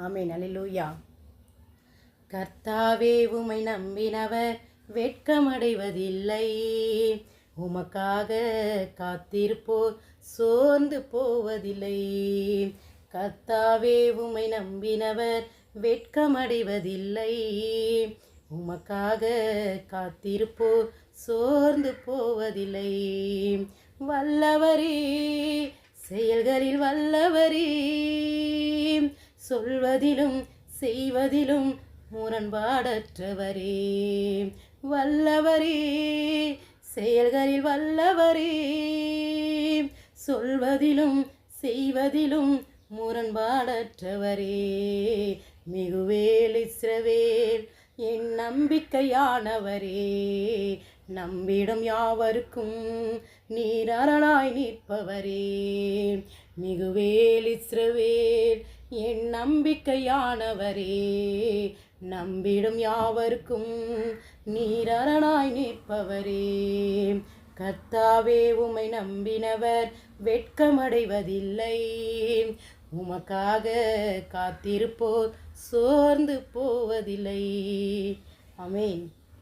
ஆமென். அல்லேலூயா. கர்த்தாவே உம்மை நம்பினவர் வெட்கமடைவதில்லை. உமக்காக காத்திருப்போர் சோர்ந்து போவதில்லை. கர்த்தாவே உம்மை நம்பினவர் வெட்கமடைவதில்லை. உமக்காக காத்திருப்போர் சோர்ந்து போவதில்லை. வல்லவரே, செயல்களில் வல்லவரே, சொல்வதிலும் செய்வதிலும் முரண்பாடற்றவரே. வல்லவரே, செயல்களில் வல்லவரே, சொல்வதிலும் செய்வதிலும் முரண்பாடற்றவரே. மிகுவேல் இஸ்ரவேல் என் நம்பிக்கையானவரே. நம்பிடும் யாவருக்கும் நீர் அரணாய் நிற்பவரே. மிகுவேல் இஸ்ரவேல் என் நம்பிக்கையானவரே. நம்பிடும் யாவருக்கும் நீர் அரணாய் நிற்பவரே. கர்த்தாவே உம்மை நம்பினவர் வெட்கமடைவதில்லை. உமக்காக காத்திருப்போர் சோர்ந்து போவதில்லை. ஆமென்.